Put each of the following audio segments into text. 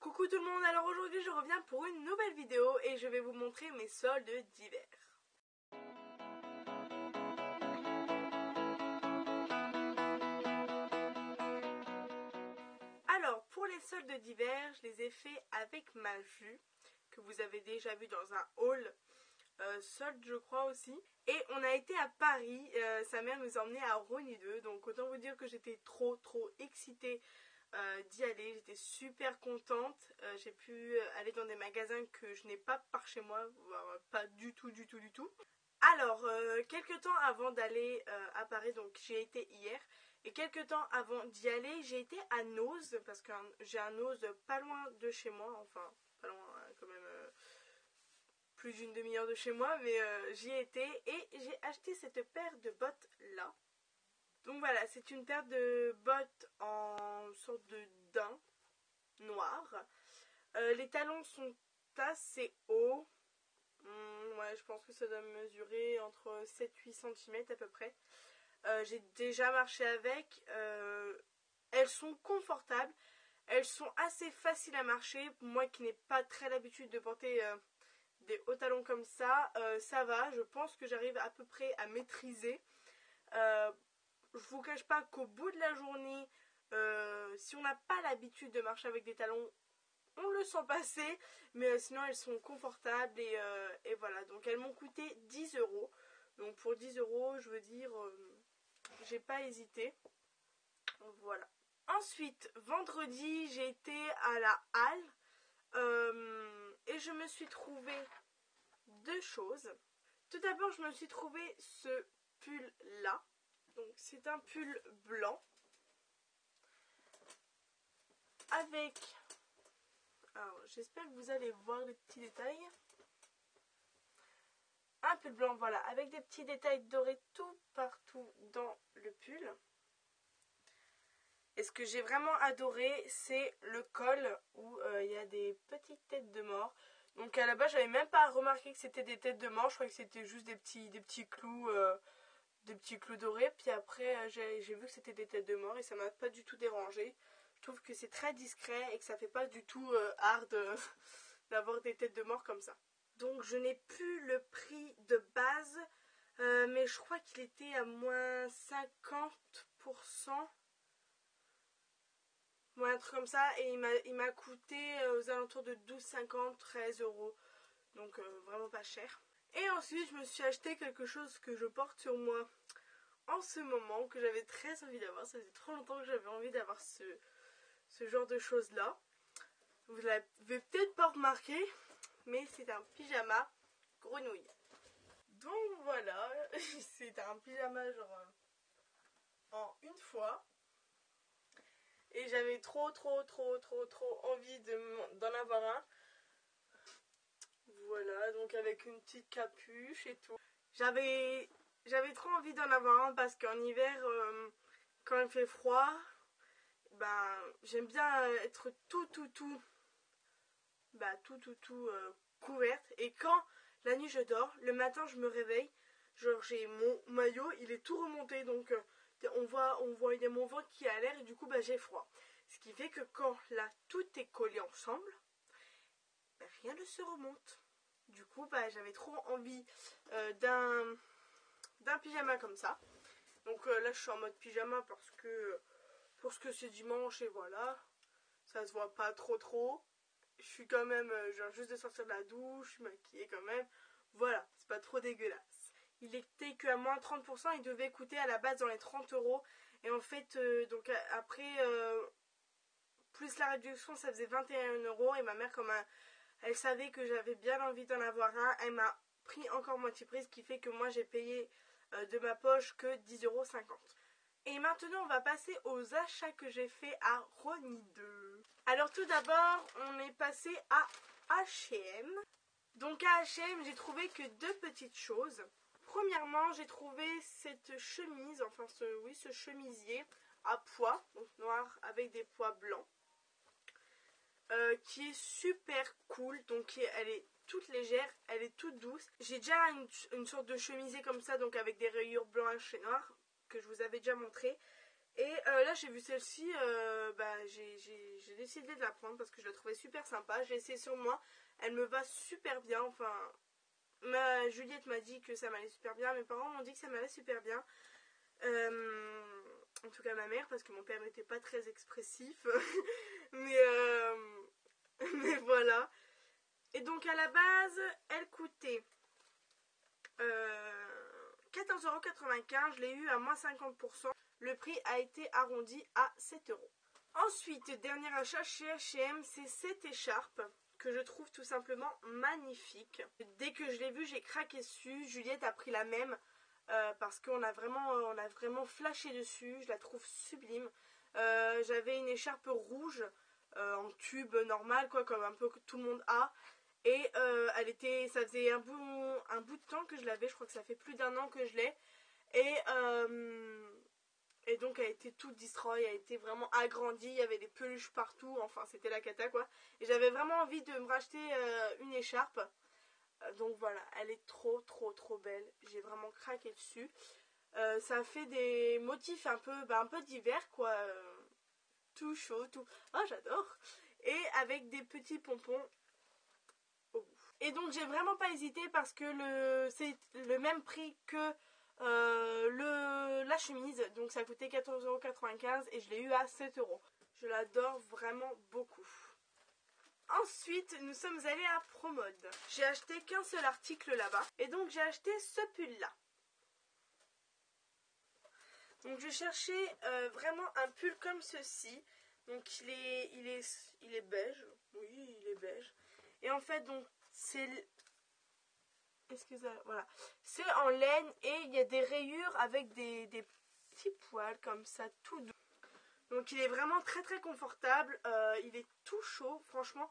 Coucou tout le monde, alors aujourd'hui je reviens pour une nouvelle vidéo et je vais vous montrer mes soldes d'hiver. Alors pour les soldes d'hiver, je les ai fait avec ma jus que vous avez déjà vu dans un haul solde je crois aussi. Et on a été à Paris, sa mère nous a emmenés à Rosny 2, donc autant vous dire que j'étais trop excitée d'y aller, j'étais super contente. J'ai pu aller dans des magasins que je n'ai pas par chez moi, voire pas du tout. Alors, quelques temps avant d'aller à Paris, donc j'y ai été hier, et quelques temps avant d'y aller, j'ai été à Noz, parce que j'ai un Noz pas loin de chez moi, enfin, pas loin quand même, plus d'une demi-heure de chez moi, mais j'y ai été, et j'ai acheté cette paire de bottes là. Donc voilà, c'est une paire de bottes en sorte de daim noir. Les talons sont assez hauts. Ouais, je pense que ça doit mesurer entre 7-8 cm à peu près. J'ai déjà marché avec. Elles sont confortables. Elles sont assez faciles à marcher. Moi qui n'ai pas très l'habitude de porter des hauts talons comme ça va. Je pense que j'arrive à peu près à maîtriser. Je vous cache pas qu'au bout de la journée, si on n'a pas l'habitude de marcher avec des talons, on le sent passer, mais sinon elles sont confortables et voilà. Donc elles m'ont coûté 10 €. Donc pour 10 €, je veux dire, j'ai pas hésité. Voilà. Ensuite, vendredi, j'ai été à la halle et je me suis trouvé deux choses. Tout d'abord, je me suis trouvé ce pull là. Donc c'est un pull blanc avec, alors j'espère que vous allez voir les petits détails, un pull blanc, voilà, avec des petits détails dorés tout partout dans le pull. Et ce que j'ai vraiment adoré, c'est le col où il y a des petites têtes de mort. Donc à la base, j'avais même pas remarqué que c'était des têtes de mort, je croyais que c'était juste des petits clous dorés. Puis après, j'ai vu que c'était des têtes de mort et ça m'a pas du tout dérangé. Je trouve que c'est très discret et que ça fait pas du tout hard d'avoir des têtes de mort comme ça. Donc je n'ai plus le prix de base, mais je crois qu'il était à moins 50%. Ouais, un truc comme ça, et il m'a coûté aux alentours de 12,50, 13 €. Donc vraiment pas cher. Et ensuite, je me suis acheté quelque chose que je porte sur moi en ce moment, que j'avais très envie d'avoir. Ça faisait trop longtemps que j'avais envie d'avoir ce genre de choses là. Vous l'avez peut-être pas remarqué, mais c'est un pyjama grenouille. Donc voilà, c'est un pyjama genre en une fois. Et j'avais trop envie d'en avoir un. Voilà, donc avec une petite capuche et tout. J'avais trop envie d'en avoir un parce qu'en hiver, quand il fait froid, ben j'aime bien être couverte. Et quand la nuit je dors, le matin je me réveille, genre j'ai mon maillot, il est tout remonté, donc on voit il y a mon ventre qui est à l'air et du coup bah, j'ai froid. Ce qui fait que quand là tout est collé ensemble, bah, rien ne se remonte. Du coup bah, j'avais trop envie d'un pyjama comme ça. Donc là je suis en mode pyjama parce que c'est dimanche et voilà. Ça se voit pas trop. Je suis quand même, genre juste de sortir de la douche, je suis maquillée quand même. Voilà, c'est pas trop dégueulasse. Il était qu'à moins 30%, il devait coûter à la base dans les 30 €. Et en fait, donc après, plus la réduction, ça faisait 21 €. Et ma mère, comme elle savait que j'avais bien envie d'en avoir un, elle m'a pris encore moitié prix, ce qui fait que moi j'ai payé de ma poche que 10,50 €. Et maintenant, on va passer aux achats que j'ai fait à Rosny 2. Alors tout d'abord, on est passé à H&M. Donc à H&M, j'ai trouvé que deux petites choses. Premièrement, j'ai trouvé cette chemise, enfin ce chemisier à pois, donc noir avec des pois blancs, qui est super cool. Donc elle est toute légère, elle est toute douce. J'ai déjà une sorte de chemisier comme ça, donc avec des rayures blanches et noires, que je vous avais déjà montré. Et là j'ai vu celle-ci, j'ai décidé de la prendre parce que je la trouvais super sympa. J'ai essayé sur moi, elle me va super bien. Enfin, Juliette m'a dit que ça m'allait super bien, mes parents m'ont dit que ça m'allait super bien. En tout cas ma mère, parce que mon père n'était pas très expressif. mais, mais voilà. Et donc à la base, elle coûtait 14,95 €. Je l'ai eu à moins 50%. Le prix a été arrondi à 7 €. Ensuite, dernier achat chez H&M, c'est cette écharpe que je trouve tout simplement magnifique. Dès que je l'ai vue, j'ai craqué dessus. Juliette a pris la même parce qu'on a vraiment flashé dessus. Je la trouve sublime. J'avais une écharpe rouge en tube normal, quoi, comme un peu que tout le monde a. Et ça faisait un bout de temps que je l'avais. Je crois que ça fait plus d'1 an que je l'ai. Et donc elle était toute destroy, elle était vraiment agrandie, il y avait des peluches partout, enfin c'était la cata quoi. Et j'avais vraiment envie de me racheter une écharpe. Donc voilà, elle est trop belle, j'ai vraiment craqué dessus. Ça fait des motifs un peu d'hiver quoi, tout chaud, tout... Oh j'adore. Et avec des petits pompons au bout. Et donc j'ai vraiment pas hésité parce que c'est le même prix que la chemise, donc ça coûtait 14,95 € et je l'ai eu à 7 €. Je l'adore vraiment beaucoup. Ensuite, nous sommes allés à Promode. J'ai acheté qu'un seul article là-bas et donc j'ai acheté ce pull-là. Donc je cherchais vraiment un pull comme ceci. Donc il est beige. Oui, il est beige. Et en fait, donc c'est... Voilà. C'est en laine et il y a des rayures avec des petits poils comme ça, tout doux. Donc il est vraiment très confortable. Il est tout chaud, franchement.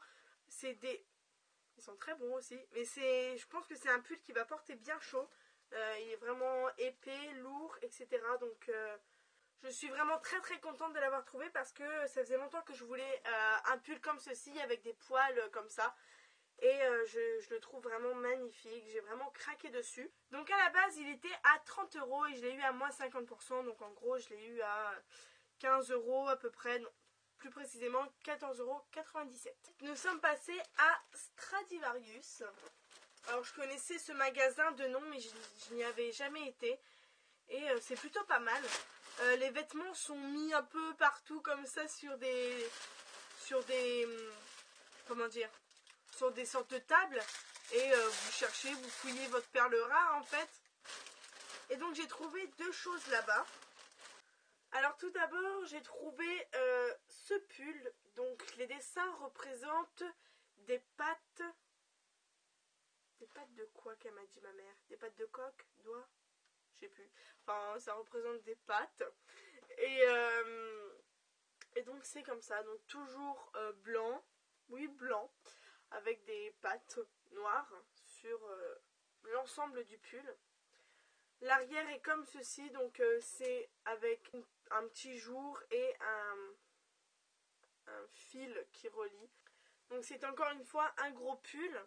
Ils sont très bons aussi. Mais je pense que c'est un pull qui va porter bien chaud. Il est vraiment épais, lourd, etc. Donc je suis vraiment très contente de l'avoir trouvé parce que ça faisait longtemps que je voulais un pull comme ceci avec des poils comme ça. Et je le trouve vraiment magnifique. J'ai vraiment craqué dessus. Donc à la base il était à 30 € et je l'ai eu à moins 50%. Donc en gros je l'ai eu à 15 € à peu près. Non, plus précisément 14,97 €. Nous sommes passés à Stradivarius. Alors je connaissais ce magasin de nom mais je n'y avais jamais été. Et c'est plutôt pas mal. Les vêtements sont mis un peu partout comme ça sur des comment dire, sur des sortes de tables. Et vous cherchez, vous fouillez votre perle rare en fait. Et donc j'ai trouvé deux choses là-bas. Alors tout d'abord j'ai trouvé ce pull. Donc les dessins représentent des pattes. Des pattes de quoi qu'elle m'a dit ma mère? Des pattes de coq? Doigts? Je sais plus. Enfin ça représente des pattes. Et donc c'est comme ça. Donc toujours blanc. Oui blanc. Avec des pattes noires sur l'ensemble du pull. L'arrière est comme ceci, donc c'est avec un petit jour et un fil qui relie. Donc c'est encore une fois un gros pull,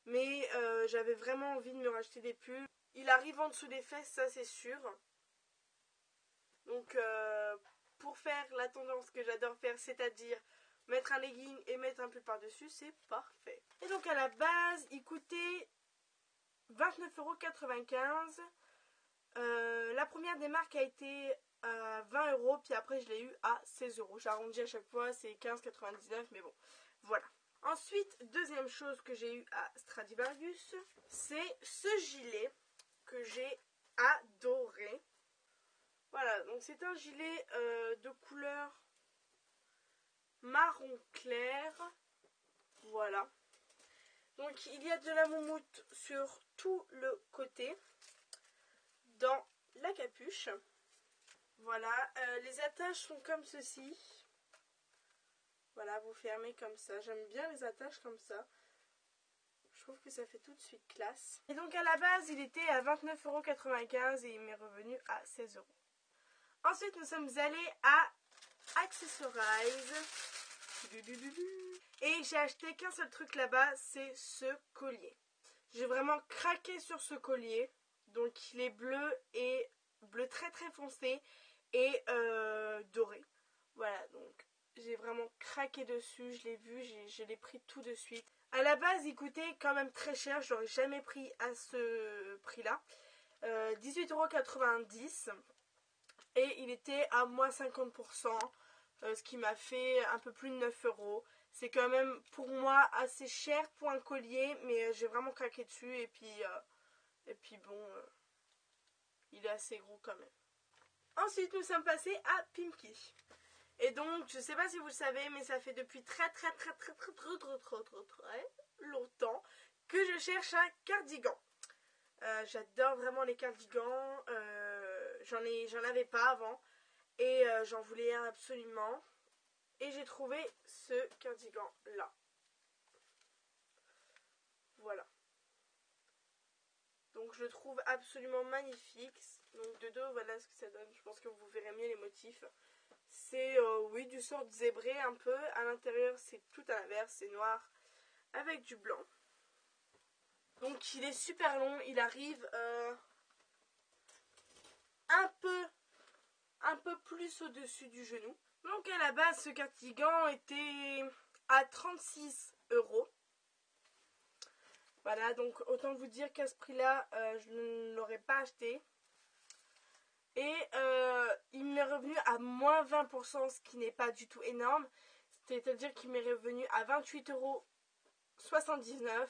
mais j'avais vraiment envie de me racheter des pulls. Il arrive en dessous des fesses, ça c'est sûr. Donc pour faire la tendance que j'adore faire, c'est-à-dire mettre un legging et mettre un pull par-dessus, c'est parfait. Et donc à la base, il coûtait 29,95 €. La première des marques a été à 20 €, puis après je l'ai eu à 16 €. J'arrondis à chaque fois, c'est 15,99 €, mais bon, voilà. Ensuite, deuxième chose que j'ai eu à Stradivarius, c'est ce gilet que j'ai adoré. Voilà, donc c'est un gilet de couleur marron clair. Voilà. Donc il y a de la moumoute sur tout le côté, dans la capuche. Voilà, les attaches sont comme ceci. Voilà, vous fermez comme ça. J'aime bien les attaches comme ça. Je trouve que ça fait tout de suite classe. Et donc à la base, il était à 29,95 € et il m'est revenu à 16 €. Ensuite, nous sommes allés à Accessorize. Et j'ai acheté qu'un seul truc là-bas, c'est ce collier. J'ai vraiment craqué sur ce collier. Donc il est bleu et bleu très foncé. et doré. Voilà, donc j'ai vraiment craqué dessus, je l'ai vu, je l'ai pris tout de suite. À la base, il coûtait quand même très cher, je l'aurais jamais pris à ce prix-là. 18,90 € et il était à moins 50%, ce qui m'a fait un peu plus de 9 €. C'est quand même pour moi assez cher pour un collier, mais j'ai vraiment craqué dessus et puis bon, il est assez gros quand même. Ensuite, nous sommes passés à Pimki. Et donc, je sais pas si vous le savez, mais ça fait depuis très longtemps que je cherche un cardigan. J'adore vraiment les cardigans. J'en avais pas avant et j'en voulais un absolument. Et j'ai trouvé ce cardigan là. Voilà. Donc je le trouve absolument magnifique. Donc de dos, voilà ce que ça donne. Je pense que vous verrez mieux les motifs. C'est oui, du sort zébré un peu. À l'intérieur, c'est tout à l'inverse, c'est noir avec du blanc. Donc il est super long, il arrive un peu plus au-dessus du genou. Donc à la base, ce cardigan était à 36 €. Voilà, donc autant vous dire qu'à ce prix-là, je ne l'aurais pas acheté. Et il m'est revenu à moins 20%, ce qui n'est pas du tout énorme. C'est-à-dire qu'il m'est revenu à 28,79 €.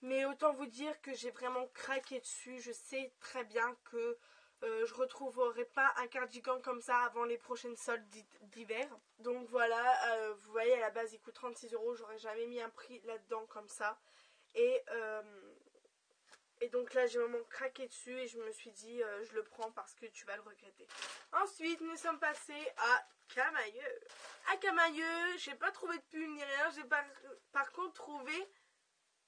Mais autant vous dire que j'ai vraiment craqué dessus. Je sais très bien que je retrouverai pas un cardigan comme ça avant les prochaines soldes d'hiver. Donc voilà, vous voyez, à la base il coûte 36 €. J'aurais jamais mis un prix là-dedans comme ça. Et donc là j'ai vraiment craqué dessus et je me suis dit je le prends parce que tu vas le regretter. Ensuite nous sommes passés à Camaïeu. À Camaïeu, j'ai pas trouvé de pull ni rien. J'ai par contre trouvé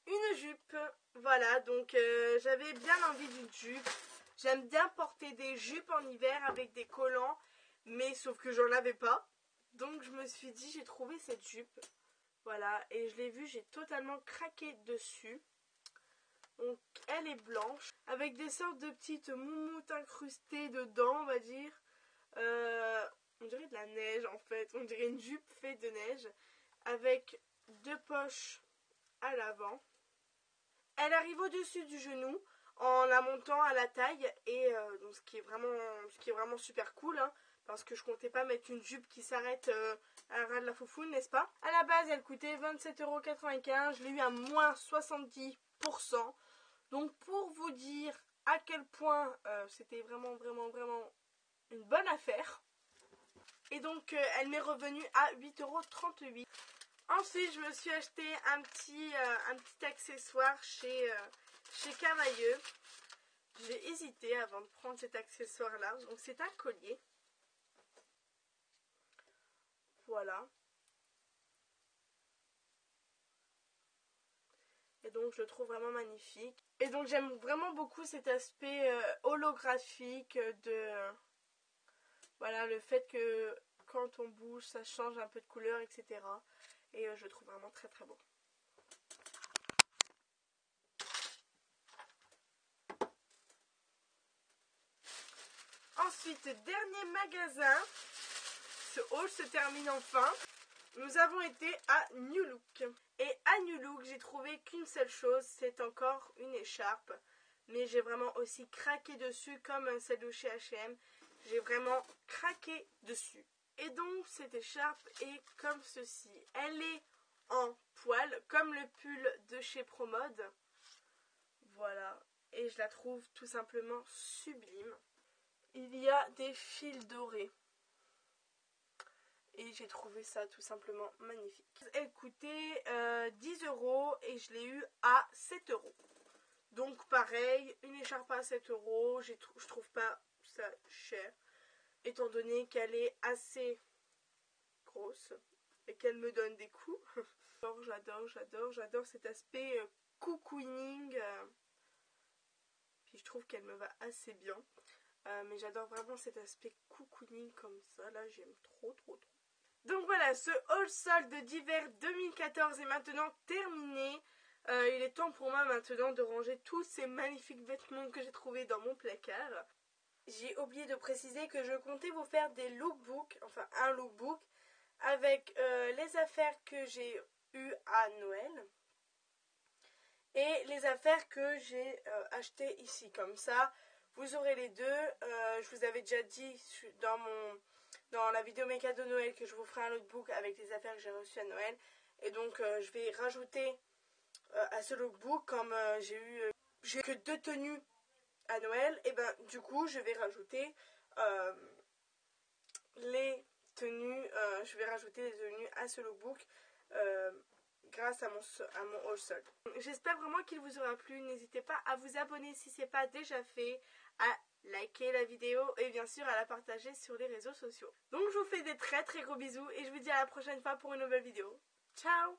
une jupe. Voilà, donc j'avais bien envie d'une jupe. J'aime bien porter des jupes en hiver avec des collants, mais sauf que j'en avais pas. Donc je me suis dit j'ai trouvé cette jupe. Voilà, et je l'ai vue, j'ai totalement craqué dessus. Donc elle est blanche, avec des sortes de petites moumoutes incrustées dedans, on va dire. On dirait de la neige en fait, on dirait une jupe faite de neige, avec deux poches à l'avant. Elle arrive au-dessus du genou en la montant à la taille, et donc ce qui est vraiment super cool, hein, parce que je comptais pas mettre une jupe qui s'arrête à la ras de la foufoune, n'est-ce pas? À la base elle coûtait 27,95 €, je l'ai eu à moins 70%. Donc pour vous dire à quel point c'était vraiment une bonne affaire. Et donc elle m'est revenue à 8,38 €. Ensuite je me suis acheté un petit accessoire chez Camaïeu. J'ai hésité avant de prendre cet accessoire là. Donc c'est un collier. Voilà. Et donc je le trouve vraiment magnifique. Et donc j'aime vraiment beaucoup cet aspect holographique de... Voilà, le fait que quand on bouge ça change un peu de couleur, etc. Et je le trouve vraiment très beau. Ensuite, dernier magasin. Ce haul se termine enfin. Nous avons été à New Look. Et à New Look, j'ai trouvé qu'une seule chose, c'est encore une écharpe. Mais j'ai vraiment aussi craqué dessus comme celle de chez H&M. J'ai vraiment craqué dessus. Et donc cette écharpe est comme ceci. Elle est en poil, comme le pull de chez Promode. Voilà. Et je la trouve tout simplement sublime. Il y a des fils dorés. Et j'ai trouvé ça tout simplement magnifique. Elle coûtait 10 € et je l'ai eu à 7 €. Donc pareil, une écharpe à 7 €, je trouve pas ça cher. Étant donné qu'elle est assez grosse et qu'elle me donne des coups. J'adore cet aspect cocooning. Puis je trouve qu'elle me va assez bien. Mais j'adore vraiment cet aspect cocooning comme ça. Là j'aime trop. Donc voilà, ce haul solde d'hiver 2014 est maintenant terminé. Il est temps pour moi maintenant de ranger tous ces magnifiques vêtements que j'ai trouvés dans mon placard. j'ai oublié de préciser que je comptais vous faire des lookbooks, enfin un lookbook, avec les affaires que j'ai eues à Noël et les affaires que j'ai achetées ici. Comme ça, vous aurez les deux. Je vous avais déjà dit dans la vidéo mes cadeaux de Noël que je vous ferai un lookbook avec les affaires que j'ai reçues à Noël. Et donc je vais rajouter à ce lookbook, comme j'ai que 2 tenues à Noël, et ben du coup je vais rajouter les tenues, à ce lookbook grâce à mon haul solde. J'espère vraiment qu'il vous aura plu. N'hésitez pas à vous abonner si ce n'est pas déjà fait, à liker la vidéo et bien sûr à la partager sur les réseaux sociaux. Donc je vous fais des très très gros bisous et je vous dis à la prochaine fois pour une nouvelle vidéo. Ciao!